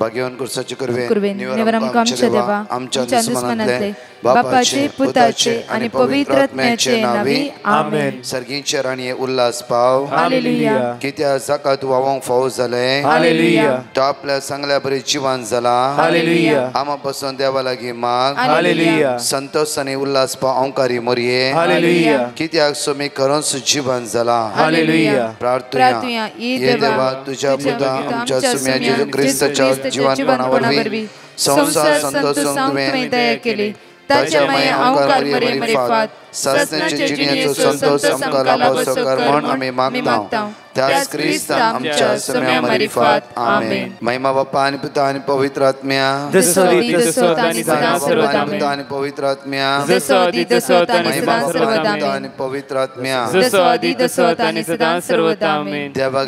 भाग्यवान कुर्साचे कुर्वेन निवरम आमच्या देवा आमच्या दुश्मनांतले बापाचे पुताचे आणि पवित्र आत्म्याचे नावे आमेन. सर्गींचे राणी उल्हास पाव हालेलुया. कित्या जाका तू वावंक फावो जाले हालेलुया. तो आपल्या चांगल्या बरे जीवन जाला हालेलुया. आमा पासून देवा लागी माग हालेलुया. संतोष आणि उल्हास पाव औंकारी मोरये हालेलुया. कित्याक सोमी करून जीवन जाला हालेलुया. प्रार्थना ये देवा तुझ्या पुता आमच्या सुम्या जेजू ख्रिस्ताच्या जीवनपणावरवी संसार संतोषून तुवें दया केली. ताच्या माया औंकार मरे फात सस्त्याचे जिणेचो संतोष आमकां लाभो कर म्हण आमी मागता. त्याच ख्रिस्त आमच्या सुम्या मरे फात आमेन. महिमा बापा आणि पिता आणि पवित्र आत्म्या जसो आणि सदा सर्वदा पिता आणि पवित्र आत्म्या जसो आणि सदा सर्वदा आणि पवित्र आत्म्या जसो आणि सदा सर्वदा आमेन. देवा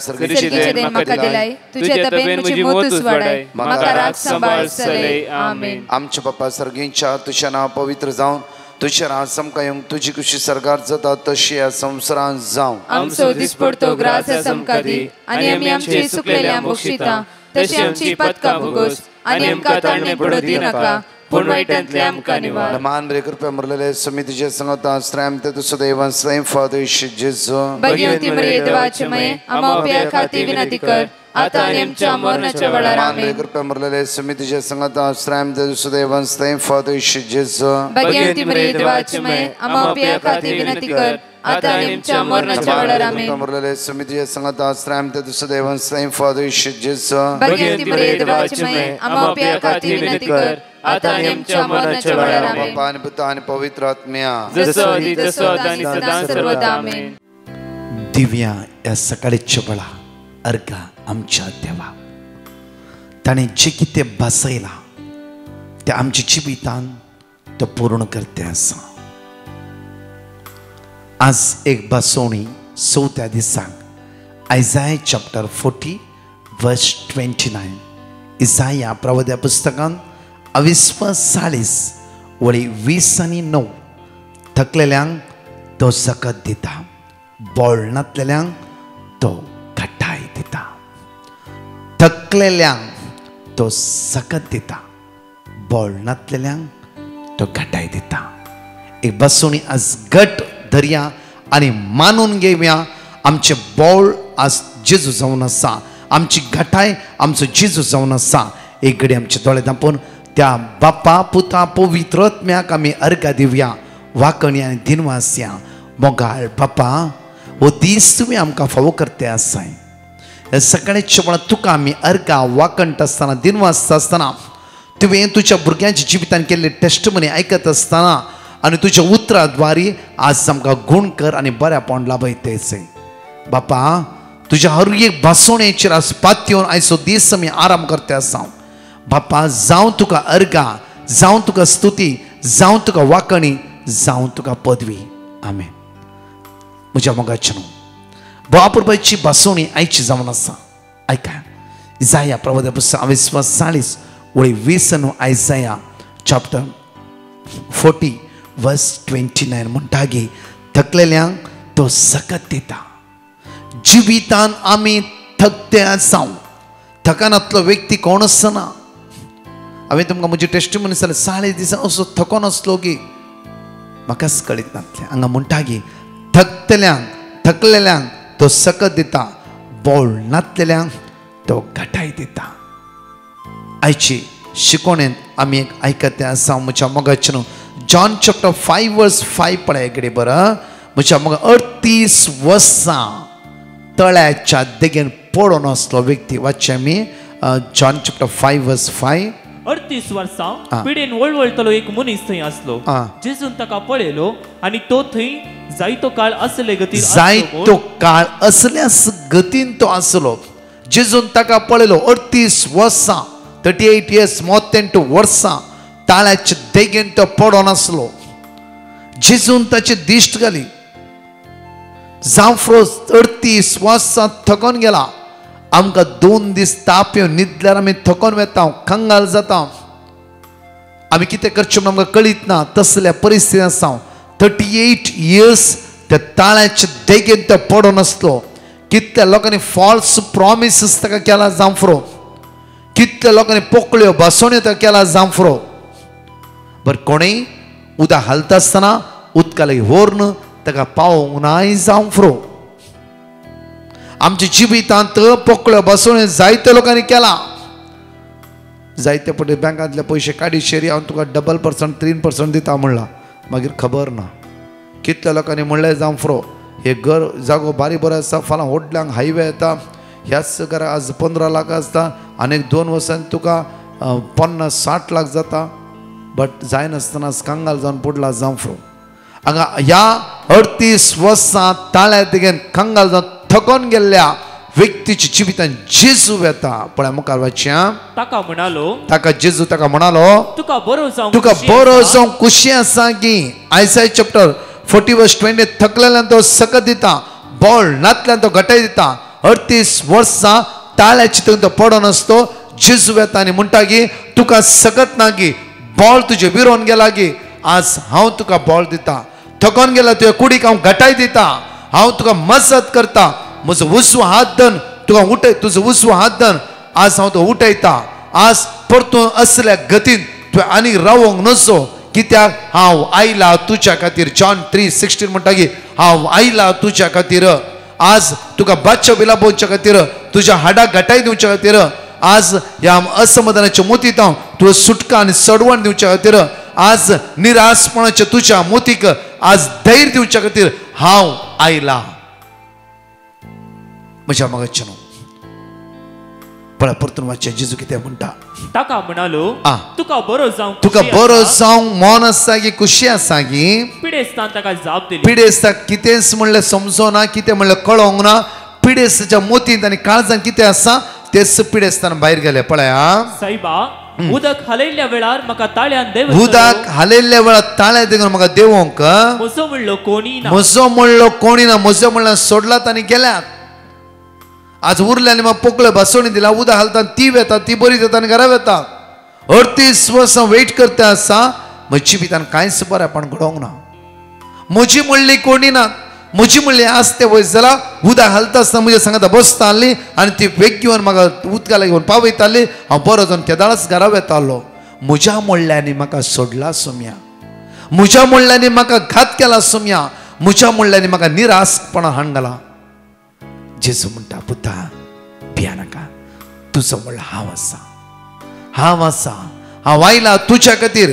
सर्गीचे देन म्हाका दिलाय तुझे तबेन म्हजी मोतूच वाडाय म्हाका राख सांबाळ सलय आमेन. आमच्या बापा सर्गींच्या तुझे नाव पवित्र जावन तुझे नाव समका येवंक तुझी खुशी सरकार जाता तशी या संवसारांत जावं. आमचो दिसपडतो ग्रास समका दी आणि आमी आमची सुकलेल्या बक्षिता तशी आमची पदकां भोगोस आणि आमकां ताणणे पडू दी नाका पूण वायटांतले आमकां निवार. मान बरे कृपया मरलेले समितीचे संगता श्रेम ते तुझं देवन स्वयं फादर जेजू भगवंती मरिये देवाचे मये आम्हा उपया खाती विनंती कर आता आणि आमच्या मरणाच्या वेळार आमेन. कृपया मरलेले समितीचे संगता श्रेम ते तुझं देवन स्वयं फादर जेजू भगवंती मरिये देवाचे मये आम्हा उपया खाती विनंती कर आता आणि आमच्या मरणाच्या वेळार आमेन. मरलेले समितीचे संगता श्रेम ते तुझं देवन स्वयं फादर जेजू भगवंती मरिये देवाचे मये आम्हा उपया खाती विनंती कर आता आणि आमच्या मरणाच्या वेळार आमेन. बापा आणि पिता आणि पवित्र आत्म्या जसो आणि सदा सर्वदा आमेन. दिव्या या सकाळच्या वेळा अर्घा आमच्या देवा ताणे जे कितें बसयला ते आमच्या जिवितान तो पूर्ण करते आसा. आज एक बसवणी 4थ्या दिसाक आयजाया चॅप्टर 40 वर्स 29 इसाया प्रवद्या पुस्तकान 40 वळी 20 आणि 9 थकलेल्यांक तो सकत दिता बोळनातलेल्यांक तो घटाय दिता. थकलेल्यांक तो सकत दिता बोळनातलेल्यांक तो घटाय दिता. एक बसवणी आज घट धरया आणि मानून घेवया आमचे बोळ आज जेजू जावन आसा आमची घटाय आमचो जेजू जावन आसा. एक घडी आमचे दोळे धांपून त्या बापा पुता पवित्र आत्म्याक आमी अर्घा दिवया वाकणी आनी दिनवास या. मोगाळ बापा हो दीस तुमी आमकां फावो करते आसाय. सकाळच्या वेळार तुका आमी अर्घा वाकणट आसतना दिनवास आसतना तुवें तुज्या भुरग्यांच्या जिवितान केल्ले टेस्टमनी आयकत आसतना आनी तुज्या उतराद्वारी आज आमकां गुण कर आनी बऱ्यापण लाभयतेच. बापा तुज्या हर एक भासोणेचेर आज पातयेवन आयचो दीस आमी आराम करते आसा. बापा जावं तुका अर्घा जावं तुका स्तुती जावं तुका वाकणी जावं तुका पदवी आमेन. म्हज्या मोगाचे न्हू बापुरबाईची भासोवणी आयची जावन आसा. आयका इसाया प्रवद्या पुस्तक 40 वळी 20 आयसाया चॅप्टर 40 वर्स 29 म्हणटा गे थकलेल्यांक तो सकत दिता. जिवितान आमी थकते आसा. थकानातलो व्यक्ती कोण आसना. हांवें तुमकां म्हजी टेस्टिमनी जाल्यार 40 दिसां असो थकोन आसलो की म्हाकाच कळीत नासलें. हांगा म्हणटा गे थकलेल्यांक तो सकत दिता बोळ नातलेल्यांक तो घटाय दिता. आयची शिकोवणेंत आमी एक आयकते आसा म्हज्या मोगाचे न्हू जॉन चॅप्टर 5 वर्स 5 पळय इकडे बरं. म्हज्या मोगा 38 वर्सां तळ्याच्या देगेन पडून आसलो व्यक्ती वाचचे आमी जॉन चॅप्टर 5 वर्स 5. 38 वर्सां पिडेन वळवळतलो एक मनीस थंय आसलो. जेजून ताका पळयलो आणि तो थंय जायतो काळ असले असल्यास गतीन तो आसलो. जेजून ताका पळयलो 38 वर्सां 38 years 32 वर्सां ताळ्याच्या देगेन तो पडून आसलो. जेजून ताची दिश्ट घाली. जावं 38 वर्सां थकोन गेला. आमकां 2 दीस ताप येवन न्हिदल्यार आमी थकोन वेता कंगाल जाता. आमी कितें करचें म्हूण आमकां कळीत ना तसल्या परिस्थितीन आसा. 38 years त्या ताळ्याच्या देगेन तो पडून आसलो. कितल्या लोकांनी फॉल्स प्रॉमिसीस ताका केला जावं कितल्या लोकांनी पोकळ्यो बसोण्यो तो केला जांफरो बर कोणेय उदक हालता आसतना उदकाला व्हरून ताका पावोवंक नाय जांफरो आमच्या जिवितांत पोकळ्यो बसोण्यो जायत्या लोकांनी केला जायते पटे बँकांतले पयशे काडीशेरी हांव तुका 2% 3% दिता म्हणला मागीर खबर ना कितल्या लोकांनी म्हणलें जांफरो हे घर जागो बारीक बरो आसा फाल्यां व्हडल्यांक हायवे येता ह्याच घरा आज 15 लाख आसता आनीक 2 वर्सांनी तुका 50-60 लाख जाता बट जायनासतना कांगाल जावन पडला जांफरो हांगा ह्या 38 वर्सां ताळ्या तिगेन कांगाल जावन थकोन गेल्ल्या व्यक्तीच्या जिवितांत जेजू येता पळय मुखार वाचया ताका म्हणालो ताका जेजू ताका म्हणालो तुका बरो जावं खुशी आसा की आयसाय चॅप्टर 40 वर्स 20 थकलेल्यान तो सकत दिता बॉल नातल्यान तो घटाय दिता 38 वर्सां ताळ्या चितून तो पडोन आसतो जेजू येता आनी म्हणटा की तुका सकत ना की बॉल तुजे विरोन गेला की आज हांव तुका बॉल दिता थकोन गेला तुवें कुडीक हांव घटाय दिता हांव तुका मजत करता म्हजो उजवो हात धन तुका उठय तुजो उजवो हात धन आज हांव तो उठयता आज परतून असल्या गतीन तुवें आनी रावोंक नजो कित्याक हांव आयला तुज्या खातीर जॉन 3:16 म्हणटा की हांव आयला तुज्या खातीर आज तुका बादशाह बिलाबोच्या खातीर तुज्या हाडाक घटाय दिवच्या खातीर आज ह्या असमाधानाच्या मोतीत हांव तुवें सुटका आनी सडवण दिवच्या खातीर आज निराशपणाच्या तुज्या मोतीक आज धैर्य दिवच्या खातीर हांव आयला म्हज्या मगच्यानो पळय परतून वाचया जेजू कितें म्हणटा ताका म्हणालो तुका बरो जावंक मोन आसा की खुशी आसा की पिडेस्तान ताका जाप दिली पिडेस्ता कितेंच म्हणलें समजोना कितें म्हणलें कळोंक ना पिडेस्ताच्या मोतींत आनी काळजांत कितें आसा तेच पिडेस्तान भायर गेले पळय साईबा उदक हालयल्ल्या वेळार म्हाका ताळ्यान देव उदक हालयल्ल्या वेळार ताळ्या देखून म्हाका देवोंक म्हजो म्हणलो कोणी ना म्हजो म्हणल्यार सोडलात आनी गेल्यात आज उरल्यानी मग पोकळे बसोवणी दिला उदक हालता ती वेता ती बरी जाता आनी घरा वेता 38 वर्सां वेट करता आसा म्हज्या जिवितान कांयच बरेंपण घडोवंक ना म्हजी म्हणली कोणी ना म्हजी म्हणली आसते वयस जाल्यार उदक हालता आसतना म्हज्या सांगात बसता आसली आनी ती वेग घेवन म्हाका उदकाला घेवन पावयताली हांव बरो जावन केदारच घरा वेतालो म्हज्या म्हणल्यांनी म्हाका सोडला सुम्या म्हज्या म्हणल्यांनी म्हाका घात केला सुम्या म्हज्या म्हणल्यांनी म्हाका निराशपणा हाण घाला जेजू म्हणटा पुता भिया नाका तुजो म्हणला हांव आसा हांव आयला तुज्या खातीर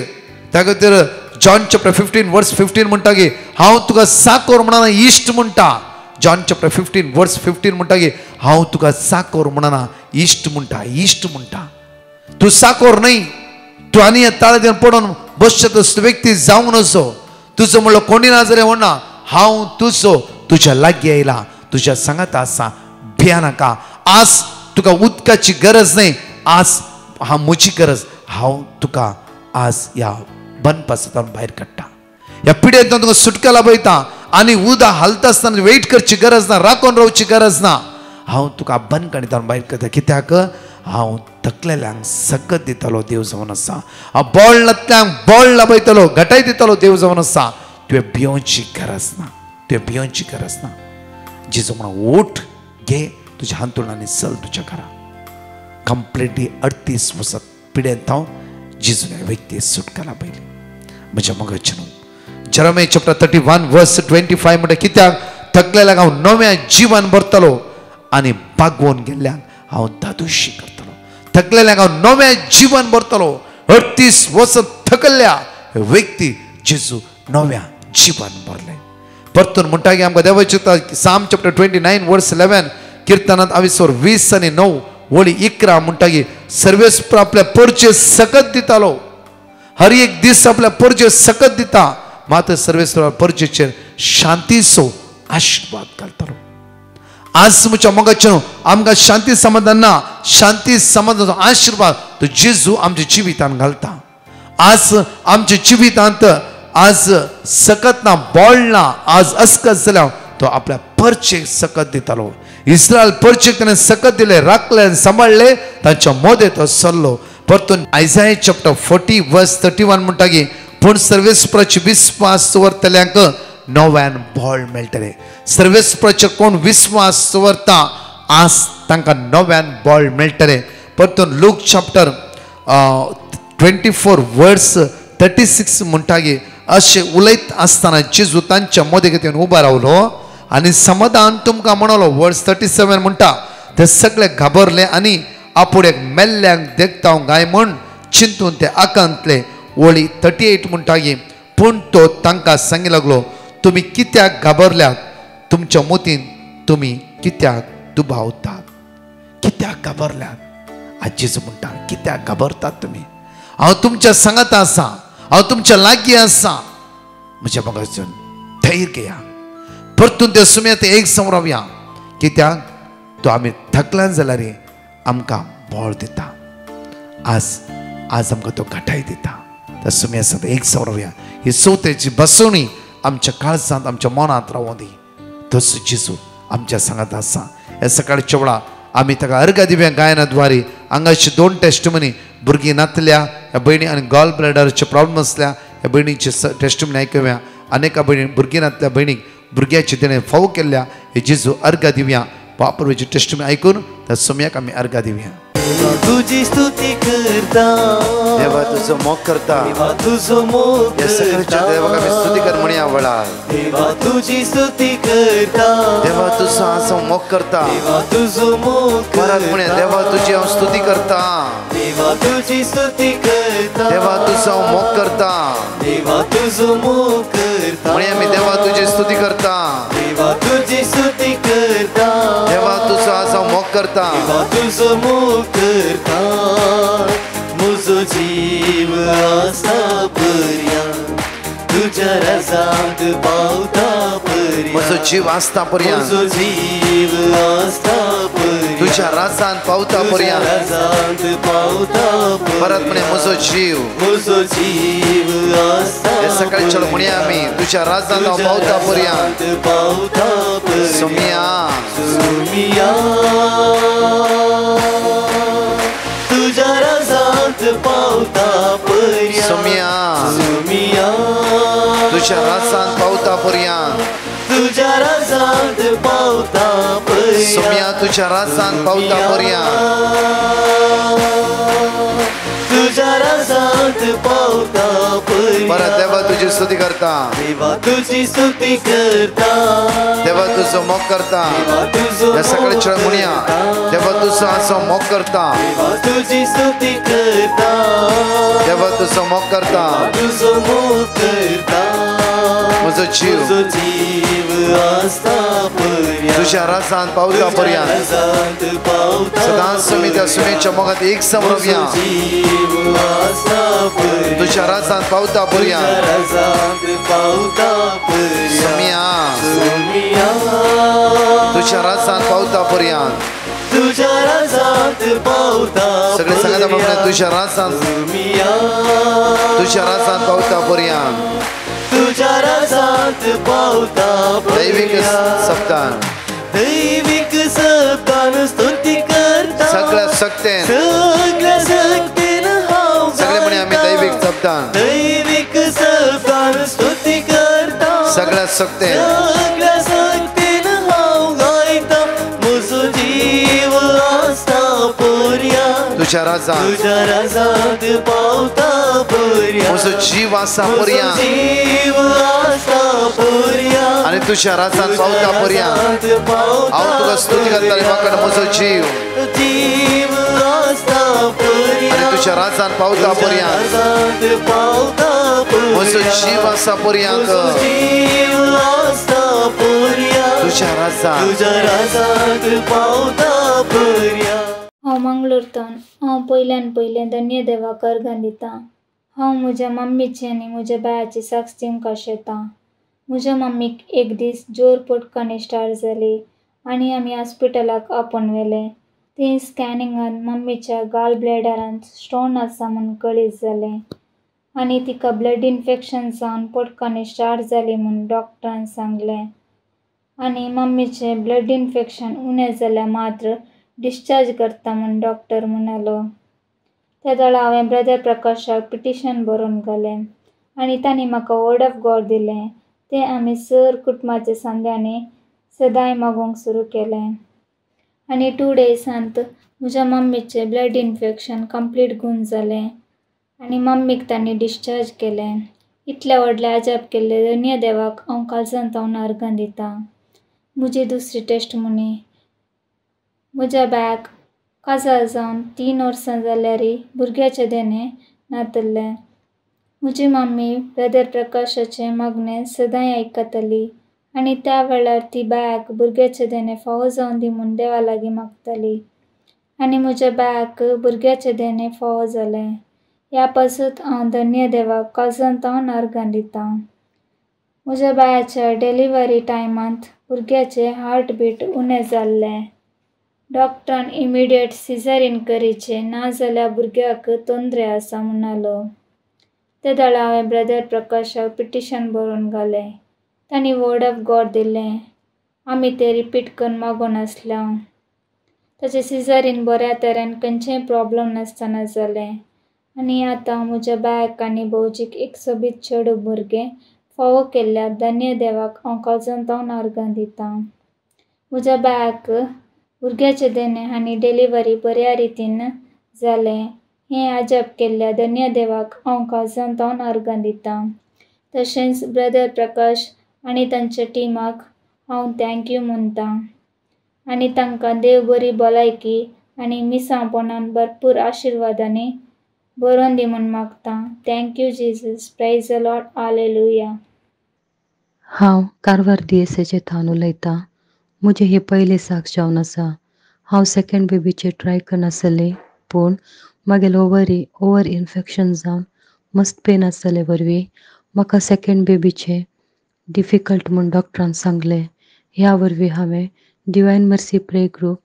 त्या खातीर जॉन चॅप्टर 15 वर्स 15 म्हणटा की हांव तुका साकोर म्हणना इश्ट म्हणटा जॉन चॅप्टर 15 वर्स 15 म्हणटा की हांव तुका साकोर म्हणना इश्ट म्हणटा तूं साकोर न्हय तूं आनी ताळ्यान पडोन बसचो व्यक्ती जावंक नजो तुजो म्हणलो कोणी ना जाल्यार म्हणना हांव तुज्या लागीं आयला तुझ्या सांगात आसा भिया नाका आज तुका उदकाची गरज नाही आज हा म्हजी गरज हांव तुका आज ह्या बनपासांतल्यान भायर काडटा ह्या पिडेंतल्यान तुका सुटका लाभयता आनी उदक हालता आसतना वेट करची गरज ना राखून रावची गरज ना हांव तुका बनकाणींतल्यान भायर काडटा कित्याक हांव थकलेल्यांक सकत दितालो देव जावन आसा हांव बॉल नातल्यांक बॉल लाभयतलो घटाय दितालो देव जावन आसा तुवें भियोवची गरज ना जेजू म्हणा ओठ घे तुझ्या हांतरुणांनी चल तुझ्या घरा कंप्लिटली 38 वर्सां पिडेंत हांव जेजून व्यक्ती सुटका लाभयली म्हज्या मगच्यानो जेरेमिया चॅप्टर 31 वर्स 25 म्हणटा कित्याक थकलेल्याक हांव नव्या जिवन भरतलो आनी बागवून गेल्ल्यांक हांव दादोशी करतलो थकलेल्याक हांव नव्या जिवन भरतलो 38 वर्सां थकल्ल्या व्यक्ती जेजू नव्या जिवन भरले परतून म्हणटा की आमकां देवाचें साम चॅप्टर 29 वर्स 11 किर्तनांत 20 आनी 9 वळी 11 म्हणटा की सर्वेस्पर आपल्या परचे सकत दितालो हर एक दीस आपल्या परचे सकत दिता मात सर्वेस्पर परचेचेर शांतीचो आशिर्वाद घालतालो आज म्हज्या मोगाच्यानो आमकां शांती समाधान ना शांती समाधानाचो आशिर्वाद तो जेजू आमच्या जिवितांत घालता आज आमच्या जिवितांत आज सकत ना बॉल ना आज अस्कत जाल्यार तो आपल्या परचेक सकत दितालो इस्रायल परचेक ताणें सकत दिले राखले सांबाळले तांच्या मोदें तो सरलो परतून आयसाया चॅप्टर 40 वर्स 31 म्हणटा की पूण सर्वेस्पराची विस्वास दवरतल्यांक नव्यान बॉल मेळटले सर्वेस्पराचे कोण विस्वास दवरता आज तांकां नव्यान बॉल मेळटले परतून लूक चॅप्टर 24 वर्स 36 म्हणटागे अशें उलयत आसतना जेजू तांच्या मदें येवन उबो रावलो आनी समाधान तुमकां म्हणलो. वर्स 37 म्हणटा ते सगळे घाबरले आनी आपुडेक मेल्ल्यांक देखताव गाय म्हण चिंतून ते आकांतले. वळी 38 म्हणटागे पूण तो तांकां सांगी लागलो, तुमी कित्याक घाबरल्यात, तुमच्या मोतीन तुमी कित्याक दुबावतात, कित्याक घाबरल्यात. आज जेजू म्हणटा कित्याक घाबरतात तुमी, हांव तुमच्या सांगात आसा, हांव तुमच्या लागीं आसा. म्हज्या मगासून धैर्य घेया, परतून ते सुमयात एक संवरावया, कित्याक तो आमी थकल्यान जाल्यार आमकां बळ दिता. आज आमकां तो घटाय दिता. त्या सुमयात एक संवरावया. ही चवथेची बसवणी आमच्या काळजांत आमच्या मनांत रावूं दी. तसो जेजू आमच्या सांगात आसा. हे सकाळच्या वेळा आमी ताका अर्घ दिव्या गायनाद्वारे हांगाची 2 टेस्टमनी भुरगीं नातल्या ह्या भयणी आनी गॉल ब्लॅडराचे प्रॉब्लम आसल्या ह्या भयणीचे टेस्टमनी आयकुया. अनेका भयणी भुरगीं नातल्या भयणीक भुरग्याचे तिणें फाव केल्ल्या हे जेजू अर्घ दिव्या. बापूरची टेस्टमनी आयकून त्या सुमयाक आमी अर्घ दिव्या. तुझी स्तुती करता देवा तुझो मोग करता, देवा तुझो मोग या सकाळच्या देवाक आमी स्तुती कर म्हणया वळा. देवा तुझी स्तुती करता, देवा तुझो हांव मोग करता, देवा तुझो मोग परत म्हणया देवा तुझी हांव स्तुती करता, देवा तुझी स्तुती करता, देवा तुझो हांव मोग करता, देवा तुझो मोग करता. म्हणया आमी देवा तुझी स्तुती करता, देवा तुझी स्तुती करता, देवा तुझो हांव मोग करता, देवा तुझो मोग करता. म्हजो जीव आसा पर्यंत तुझ्या रजांत पावता पर्यंत, म्हजो जीव आसता पर्यंत म्हजो जीव आसता पर्यंत तुझ्या राजांत पावता पर्यंत, रजांत पावता परत म्हणे म्हजो जीव, म्हजो जीव आसता हे सकाळच्या म्हणया आमी तुझ्या राजांत हांव पावता पर्यंत. पावता पर्यंत सुमया सुमिया तुझ्या रजांत पावता पर्यंत, सुमया सुमिया तुझ्या राजांत पावता पर्यंत, तुझ्या रजांत पावता पर्यंत, सुमया तुझ्या राजांत पावता पर्यंत, तुझ्या रजांत पावता पर्यंत. परत देवा तुझी स्तुती करता, देवा तुझी स्तुती करता, देवा तुझो मोग करता. देवा तुझो या सकाळच्या म्हणया देवा तुझो हांव मोग करता, देवा तुझी स्तुती करता, देवा तुझो मोग करता, तुझो मोग करता. म्हजो जीव तुझो जीव आसता पर्यंत, तुझ्या राजांत पावता पर्यंत. रजांत पावता सदांच सुमी त्या सुमेच्या मोगात एक समरवया, जीव आसता पर्यंत, तुझ्या राजांत पावता पर्यंत, रजांत पावता पर्यंत. सुमया सुमिया तुझ्या राजांत पावता पर्यंत. तुझ्या रजांत पावता सगळे सांगता म्हणून तुझ्या राजांत, सुमिया तुझ्या राजांत पावता पर्यंत. तुझ्या रजांत पावता दैविक पर्यंत. सप्तान दैविक सप्तान स्तुती करता, सगळ्या सक्तेन सगळ्या सक्तीन हांव सगळे म्हणे आमी दैविक गायता. सप्तान दैविक सप्तान स्तुती करता, सगळ्या सक्तेन सगळ्या सक्तीन हांव गायता. म्हजो जीव आसता पर्यंत, तुझ्या राजांत, तुझ्या रजांत पावता पर्यंत. म्हजो जीव आसा म्हजो पर्यंत जीव आसता पर्यंत, आनी तुझ्या राजांत पावता पर्यंत. हांव तुका स्तुती करताले म्हाका म्हजो जीव जीव आसता पर्यंत, आनी तुझ्या राजांत पावता पर्यंत. रजांत पावता पर्यंत. म्हजो जीव आसा पर्यंत म्हजो जीव आसता पर्यंत, तुझ्या राजांत. तुझ्या रजांत पावता पर्यंत. हांव मंगळूरतन हांव पयलें धन्य देवाक अर्घां दिता. हांव म्हज्या मम्मीची आनी म्हज्या बायाची साक्ष दिवंक शेतां. म्हज्या मम्मीक एक दीस जोरपोट कनिश्टार जाली आनी आमी हॉस्पिटलाक आपोवन व्हेलें. थंय स्कॅनिंगान मम्मीच्या गाल ब्लॅडरांत स्टोन आसा म्हूण कळीत जालें आनी तिका ब्लड इन्फेक्शन जावन पोट कनिश्टार जाली म्हूण डॉक्टरान सांगलें. आनी मम्मीचें ब्लड इन्फेक्शन उणें जाल्यार मात्र डिस्चार्ज करता म्हूण डॉक्टर म्हणालो. त्या वेळा हांवें ब्रदर प्रकाशाक पिटिशन बरोवन घालें आनी तांणी म्हाका वर्ड ऑफ गॉड दिलें. तें आमी सर कुटुंबाच्या संद्यांनी सदांय मागूंक सुरू केलें आनी 2 डेजांत म्हज्या मम्मीचें ब्लड इन्फेक्शन कंप्लीट गूण जालें आनी मम्मीक तांणी डिस्चार्ज केलें. इतले व्हडले अजाप केल्ले धन्य देवाक हांव काळजांत अर्गां दितां. म्हजी दुसरी टेस्टमोनी. म्हज्या बायक काजार जावन 3 वर्सां जाल्यारय भुरग्याचें देणें नातल्लें. म्हजी मम्मी ब्रदर प्रकाशाचें मागणें सदांय आयकताली आनी त्या वेळार ती बायक भुरग्याचें देणें फावो जावन दी म्हूण देवा लागीं मागताली. आनी म्हज्या बायक भुरग्याचें देणें फावो जालें. ह्या पासून हांव धन्य देवाक काळजांत अर्गां दितां. म्हज्या बायाच्या डिलिव्हरी टायमांत भुरग्याचें हार्टबीट उणें जाल्लें. डॉक्टरान इमिडिएट सिझेरियन करचें ना जाल्यार भुरग्याक तोंदरे आसा म्हणालो. ते दाळा हांवें ब्रदर प्रकाशाक पिटिशन बरोवन घालें. तांणी वर्ड ऑफ गॉड दिलें. आमी तें रिपीट करून मागो नासल्या. ताचें सिझेरियन बऱ्या तरेन खंयचेंय प्रॉब्लेम नासतना जालें आनी आतां म्हज्या बायक आनी भौजीक एक सोबीत चेडूं भुरगें फावो केल्ल्यार धन्य देवाक हांव काळजांत अर्गां दितां. म्हज्या बायक भुरग्याचें देणें आनी डिलिव्हरी बऱ्या रितीन जालें हें अजाप केल्ल्या धन्य देवाक हांव काळजांत अर्गां दितां. तशेंच ब्रदर प्रकाश आनी तांच्या टिमाक हांव थँक्यू म्हणटां आनी तांकां देव बरी भलायकी आनी मिसांपणान भरपूर आशिर्वादांनी बरोवन दी म्हूण मागतां. Thank you Jesus. Praise the Lord. Hallelujah. हांव कारवार DSAचे थावन उलयतां. म्हजें हें पयलें साक्ष जावन आसा. हांव सेकंड बेबीचें ट्राय करनासलें पूण मागेल ओवर इन्फेक्शन जावन मस्त पेन आसतले वरवीं म्हाका सेकंड बेबीचें डिफिकल्ट म्हूण डॉक्टरान सांगलें. ह्या वरवीं हांवें डिवायन मर्सी प्रे ग्रूप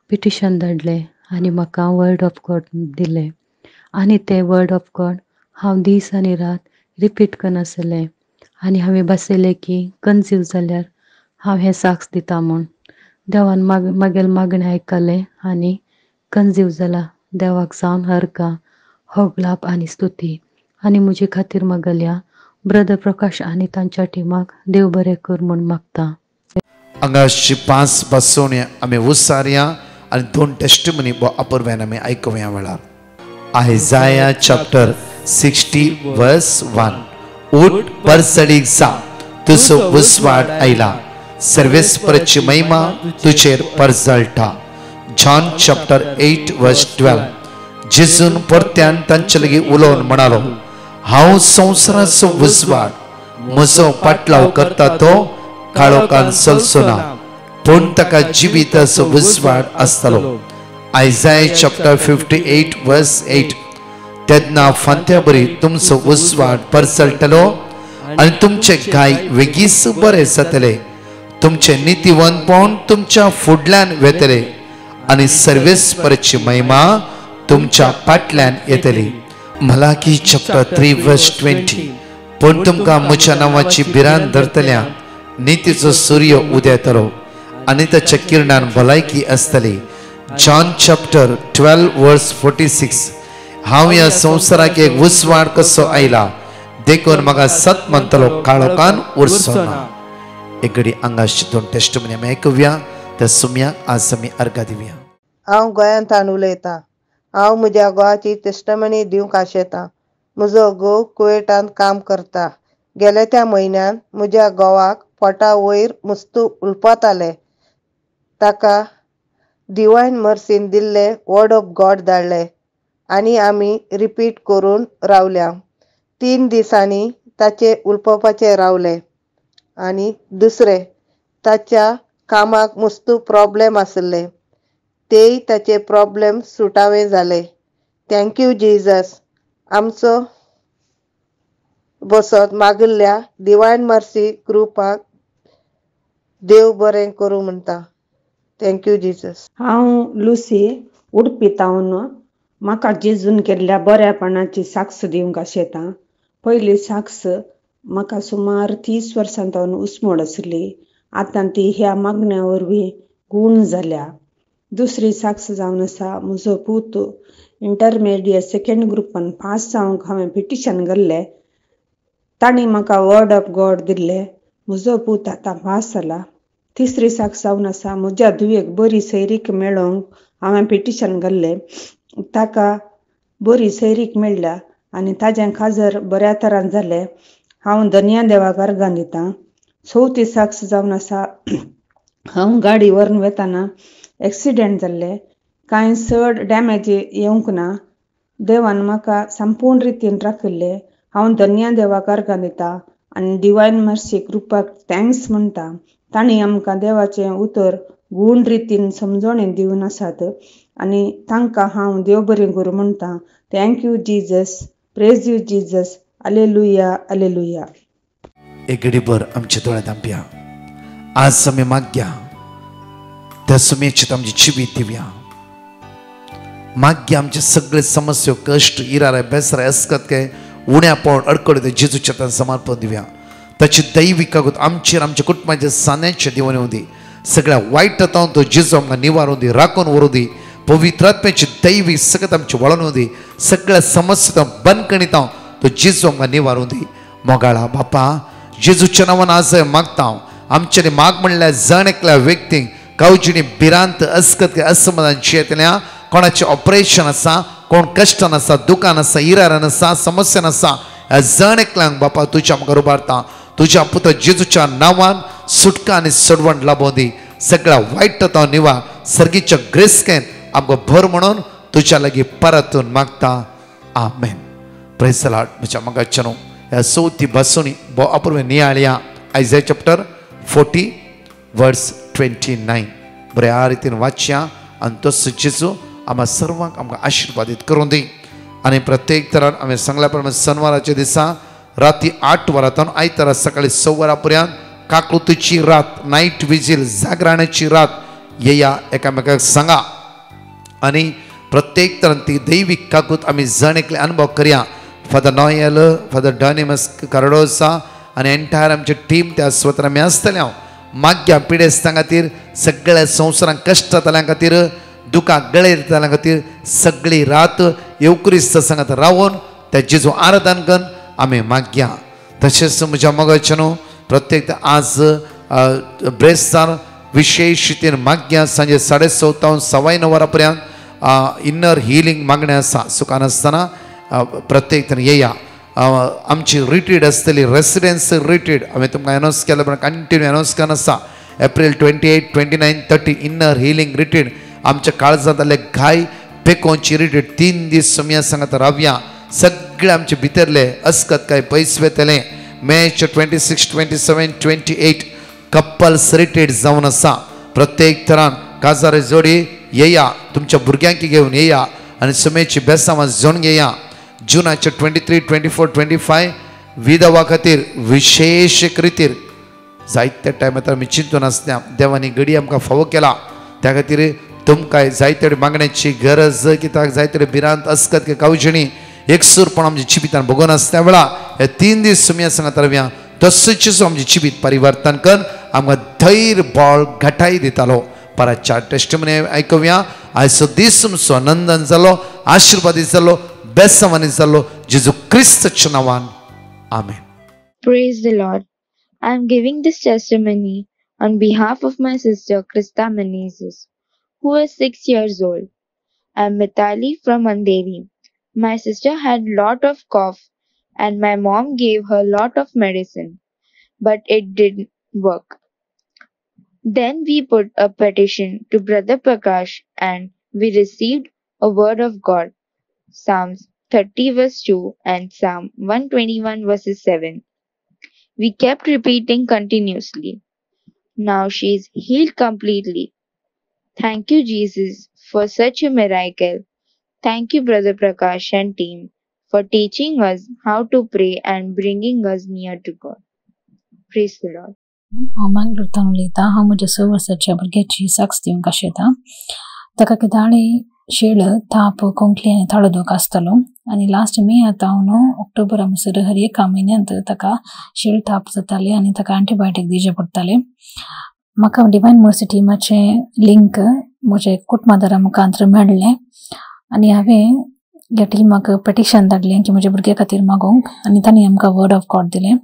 पिटिशन धाडलें आनी म्हाका वर्ड ऑफ गॉड दिलें आनी तें वर्ड ऑफ गॉड हांव दीस आनी रात रिपीट करनासलें आनी हांवें बसयलें की कन्सीव जाल्यार हांव हें साक्ष दितां म्हूण. देवान मागेल मागणें आयकलें आनी कन्सीव जालां. देवाक जावन अर्गां होगलाप आनी स्तुती आनी म्हजे खातीर मागल्या ब्रदर प्रकाश आनी तांच्या टिमाक देव बरें कर म्हूण मागतां. हांगाची 5 बसोवण्या आमी उसारया आनी 2 टेस्टिमनी अपुर्व्यान आमी आयकुया वेळार. आयजाया चॅप्टर 60 वर्स 1. उठ परसडीक जा, तुजो उसवाड आयला, सर्वेस्पराची महिमा तुजेर परजळटा. जॉन चॅप्टर 8 वर्स 12. जेजून परत्यान तांचे लागीं उलोवन म्हणालो, हांव संवसाराचो उसवाड, म्हजो पाटलाव करता तो काळोखान चलचो ना पूण ताका जिविताचो उसवाड आसतलो. आयजाया चॅप्टर 58 वर्स 8. तेन्ना फांत्या बरी तुमचो उसवाड परसळटलो आनी तुमचे गाय वेगीच बरे जातले. तुमचे नितीवंतपण तुमच्या फुडल्यान वेतले आनी सर्वेस्पराची महिमा तुमच्या फाटल्यान येतली. मलाकी चॅप्टर 3 वर्स 20. पूण तुमकां म्हज्या नांवाची भिरांत धरतल्या नितीचो सूर्य उदेतलो आनी ताच्या किरणान भलायकी आसतली. जॉन चॅप्टर 12 वर्स 46. हांव ह्या संवसाराक एक उसवाड कसो आयला देखून म्हाका सत म्हणटलो काळोखान उरचो ना. एक घडी हांगाची 2 टेस्टिमनी आमी आयकुया. त्या सुम्याक आज आमी अर्गां दिवया. हांव गोंयांतल्यान उलयतां. हांव म्हज्या घोवाची टेस्टमनी दिवंक आशेतां. म्हजो घोव कुवेटांत काम करता. गेल्या त्या म्हयन्यान म्हज्या घोवाक पोटा वयर मुस्तू उलपतालें. ताका डिवायन मर्सीन दिल्लें वर्ड ऑफ गॉड धाडलें आनी आमी रिपीट करून रावल्या. 3 दिसांनी ताचे उलपपाचें रावलें. आनी दुसरें, ताच्या कामाक मुस्तू प्रॉब्लेम आसले. तेय ताचे प्रॉब्लेम सुटावे जाले. Thank you Jesus. आमचो बसत मागिल्ल्या डिवायन मर्सी ग्रुपाक देव बरें करूं म्हणटा. Thank you Jesus. हांव लुसी उडपी तावन म्हाका जेजून केल्ल्या बऱ्यापणाची साक्ष दिवंक आशेतां. पयली साक्ष म्हाका सुमार 30 वर्सां तावन उसमोड आसली. आतां ती ह्या मागण्या वरवीं गूण जाल्या. दुसरी साक्ष जावन आसा म्हजो पूत इंटरमिडिएट सेकंड ग्रुपान पास जावंक हांवें पिटिशन घाल्लें. तांणी म्हाका वर्ड ऑफ गॉड दिल्लें. म्हजो पूत आतां पास जाला तिसरी साक्ष जावन आसा म्हज्या धुवेक बरी सैरीक मेळोंक हांवें पिटिशन घाल्लें, ताका बरी सैरीक मेळ्ळ्या आनी ताजें काजर बऱ्या तरान जालें. हांव धन्य देवाक अर्गां दितां. चवथी साक्ष जावन आसा हांव गाडी व्हरून वेताना एक्सिडेंट जाल्लें, कांय चड डॅमेज येवंक ना. देवान म्हाका संपूर्ण रितीन राखयल्लें. हांव धन्य देवाक अर्गां दितां आनी डिवायन मर्सी कृपाक थँक्स म्हणटा. तांणी आमकां देवाचें उतर गूण रितीन समजोणी दिवन आसात आनी तांकां हांव देव बरें करूं म्हणटा. Thank you Jesus, praise you Jesus, alleluia alleluia. एक घडीभर आमचे दोळे धांपया. आज आमी मागया त्या सुमेचीत आमची जिवीत दिवया. मागया आमचे सगळे समस्या, कष्ट, इरारे, बेसराय असतात काय उण्या पावण अडकळ्यो जेजूच्या हातान समर्पण दिवया. ताची दैवी कागद आमचेर आमच्या कुटुंबाच्या सान्याचे दिवन येवं दी. सगळ्या वायट हातान तो जेजू आमकां निवारून दी, राखून व्हरूं दी. पवित्र आत्म्याची दैवी सगळ्यात आमचे वळोन येवं दी. सगळ्या समस्या बंदकणीत तो जेजू आमकां निवारून दी. मोगाळा बापा, जेजूच्या नांवान आज मागता. आमच्यानी माग म्हणल्यार जण एकल्या व्यक्तीक कावजिणी भिरांत असकत असमाधान जियेतल्या, कोणाचे ऑपरेशन आसा, कोण कश्टान आसा, दुकान आसा, इरारान आसा, समस्यान आसा, ह्या जण एकल्यांक बापा तुज्या आमकां उबारता. तुज्या पुत्र जेजूच्या नांवान सुटका आनी सडवण लाभोवन दी. सगळ्या वायट तो निवा सर्गीच्या ग्रेस्केन आमकां भर म्हणून तुज्या लागीं परतून मागता. आमेन. Praise the lord. म्हज्या मोगाचेनो ह्या चवथी बसोनी भोव अपुर्वें नियाळया. आयझाया चॅप्टर 40 वर्स 29 बऱ्या रितीन वाचया आनी तोच जेजू आम्हा सर्वांक आमकां आशिर्वादीत करून दी. आनी प्रत्येक तरान हांवें सांगल्या प्रमाणे शनिवाराच्या दिसा राती 8 वरांतून आयतारा सकाळी 6 वरां पर्यंत काकुतीची रात, नायट विजील, जागराण्याची रात येया, एकामेकाक सांगा आनी प्रत्येक तरान ती दैवीक काकूत आमी जण एकले अनुभव करया. फादर नॉयल, फादर डॉनिमस कार्डोसा आनी एंटायर आमची टीम त्या स्वतंत्र आमी आसतले. हांव माग्या पिडेस्तां खातीर, सगळ्या संवसारांक कश्ट जातल्यां खातीर, दुखाक गळे येतल्या खातीर सगळी रात येवक्रिस्त संगत रावून त्या जेजू आराधन करून आमी मागया. तशेंच म्हज्या मोगाचेनो प्रत्येक आज ब्रेस्तार विशेष रितीन मागया. सांजे 6:30 9:15 वरां पर्यंत इन्नर हिलींग मागणें आसा. सुखान आसतना प्रत्येक जण येया. आमची रिट्रीट आसतली, रेसिडेन्सी रिट्रीट हांवें तुमकां अनाउन्स केल्या पण कंटिन्यू अनाउन्स करन आसा. April 28, 29, 30 inner healing retreat. आमच्या काळजांत आले घाय पेकोवची रिट्रीट 3 दीस सुमया सांगात रावया. सगळे आमचे भितरले असकत काय पयस वेतले. मेच्या 26, 27, 28 कपल्स रिट्रीट जावन आसा. प्रत्येक तरान काजारे जोडी येया, तुमच्या भुरग्यांक घेवन येया आनी सुमेची बेसांवां जोडून घेया. जुनाचे 23, 24, 25 विधवा खातीर विशेष रितीर जायत्या टायमार आमी चिंतून आसल्या. देवानी घडी आमकां फावो केला. त्या खातीर तुमकां जायते मागण्याची गरज, कित्याक जायते भिरांत असकत कावजिणी एकसूरपण आमच्या जिवितान भोगून आसल्या वेळा हे 3 दीस सुमया सांगात रावया. तसोच आमचे जिवीत परिवर्तन कर, आमकां धैर्य, बळ, घटाय दितालो. परतच्या टेस्टिमनी आयकुया. आयचो दीस तुमचो नंदन जालो, आशिर्वादीत जालो, बेसांवानी जालो, जेजू क्रिस्ताच्या नांवान. आमेन. Praise the Lord. I am giving this testimony on behalf of my sister Krista Menezes, who is 6 years old. I am Mitali from Andheri. My sister had lot of cough and my mom gave her lot of medicine, but it didn't work. Then we put a petition to Brother Prakash and we received a word of God, Psalms 30 verse 2 and Psalm 121 verses 7. We kept repeating continuously. Now she is healed completely. Thank you, Jesus, for such a miracle. Thank you, Brother Prakash and team, for teaching us how to pray and bringing us near to God. Praise the Lord. हांव मांगलोरतान उलयतां. हांव म्हज्या 6 वर्साच्या भुरग्याची साक्ष दिवंक आशेतां. ताका केदाळी शीळ, ताप, खोंकली आनी थोडो दूख आसतालो आनी लास्ट मे आतां न्हू ऑक्टोबरा म्हणसर हर एका म्हयन्यांत ताका शीळ, ताप जाताले आनी ताका एंटीबायोटीक दिवचे पडटाले. म्हाका डिवायन मर्सी टिमाचें लिंक म्हज्या कुटुंबादारा मुखांतर मेळ्ळें आनी हांवें ह्या टिमाक पेटिशन धाडलें की म्हज्या भुरग्या खातीर मागोवंक आनी तांणी आमकां वर्ड ऑफ गॉड दिलें.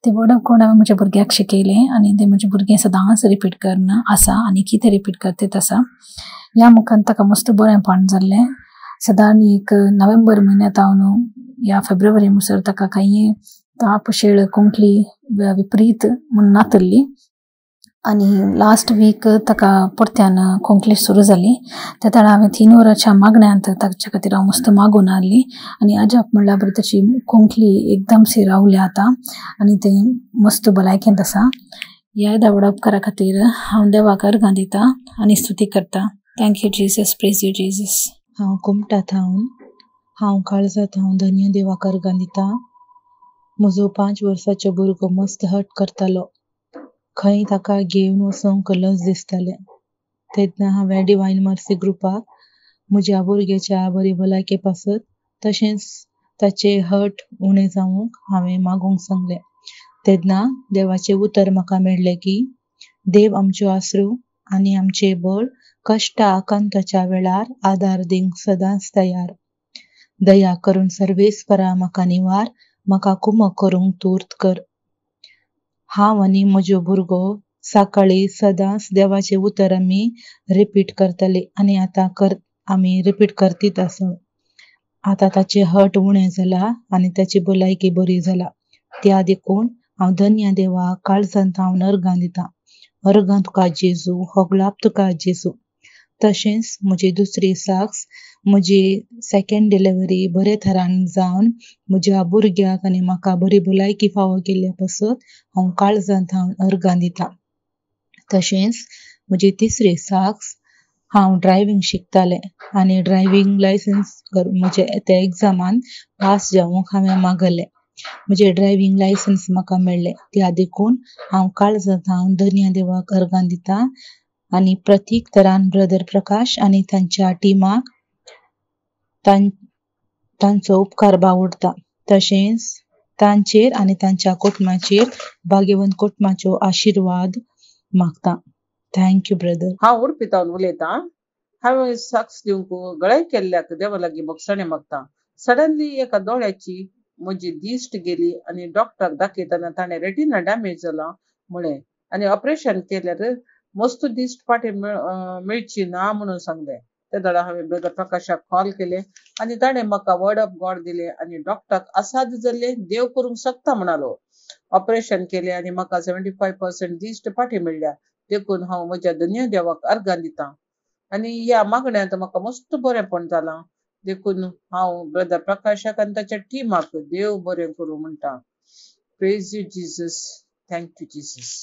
ते वर्ड ऑफ गॉड हांवें म्हज्या भुरग्याक शिकयलें आनी ते म्हजे भुरगें सदांच रिपीट करना आसा आनी कितें रिपीट करता आसा. ह्या मुखान ताका मस्त बरेंपण जाल्लें. सदां एक नोव्हेंबर म्हयन्यांत हांव न्हू ह्या फेब्रुवारी म्हणसर ताका काही ताप शेळ कोंकली विपरीत म्हूण नातल्ली आनी लास्ट वीक ताका परत्यान कोंकली सुरू जाली. त्या ताणें हांवें 3 वरांच्या मागण्यांत ताचे खातीर हांव मस्त मागून हाडली आनी अजाप म्हणल्यार बरी ताची कोंकली एकदम सी रावल्या आतां आनी ते मस्त भलायकेंत आसा. ह्या धावडा उपकारा खातीर हांव देवाक अर्घां दितां आनी स्तुती करतां. Thank you Jesus, praise you Jesus. हांव कुमटात हांव काळजात धन्य देवाक अर्घां दितां. म्हजो 5 वर्साचो भुरगो मस्त हट करतालो. खंय ताका घेवन वचोंक लज दिसतालें. तेन्ना हांवें डिवायन मर्सी ग्रुपाक म्हज्या भुरग्याच्या बरे भलायके पासत तशेंच ताचे हट उणें जावंक हांवें मागोवंक सांगलें. तेन्ना देवाचें उतर म्हाका मेळ्ळें की देव आमच्यो आसरू आनी आमचे बळ कश्टा आकांताच्या वेळार आदार दिवंक सदांच तयार. दया करून सर्वेस्परा म्हाका निवार, म्हाका कुमक करूंक तूर्त कर. हांव आनी म्हजो भुरगो सकाळी सदांच देवाचें उतर आमी रिपीट करतले आनी आतां आमी रिपीट करतीत आसा. आतां ताचें हट उणें जाला आनी ताची भलायकी बरी जाला. त्या देखून हांव धन्य देवाक काळजांत हांव अर्घां दितां. अर्घां तुका जेजू, होगलाप तुका जेजू. तशेंच म्हजी दुसरी साक्स म्हजी सेकंड डिलिव्हरी बरे तरान जावन म्हज्या भुरग्याक आनी म्हाका बरी भलायकी फावो केल्ल्या पासत हांव काळजांत अर्घां दितां. तशेंच म्हजी तिसरी साक्स हांव ड्रायव्हिंग शिकतालें आनी ड्रायव्हिंग लायसन्स म्हजे त्या एग्जामान पास जावंक हांवें मागलें. म्हजें ड्रायव्हिंग लायसन्स म्हाका मेळ्ळें. त्या देखून हांव काळजांत धन्य देवाक अर्घां दितां आनी प्रतीक तरान ब्रदर प्रकाश आनी तांच्या टिमाक तांचो उपकार बावडटा. तशेंच तांचेर आनी तांच्या कुटुंबाचेर भाग्यवंत कुटुंबाचो आशिर्वाद मागता. Thank you brother. हांव उडपितावन उलयतां. हांवें साक्स दिवंक गळे केल्ल्याक देवा लागीं मोक्षाणें मागतां. सडनली एका दोळ्याची म्हजी दिश्ट गेली आनी डॉक्टराक दाखयतना ताणें रेटिना डॅमेज जाला म्हळें आनी ऑपरेशन केल्यार मस्त दिश्ट फाटी मेळची ना म्हणून सांगलें. त्या दळा हांवें ब्रदर प्रकाशाक कॉल केलें आनी ताणें म्हाका वर्ड ऑफ गॉड दिलें आनी डॉक्टराक असाद जाल्लें देव करूंक शकता म्हणालो. ऑपरेशन केलें आनी म्हाका 75% दिश्ट फाटी मेळ्ळ्या. देखून हांव म्हज्या धन्य देवाक अर्घां दितां आनी ह्या मागण्यांत म्हाका मस्त बरेंपण जालां. देखून हांव ब्रदर प्रकाशाक आनी ताच्या टिमाक देव बरें करूं म्हणटा. Praise you Jesus. Thank you Jesus.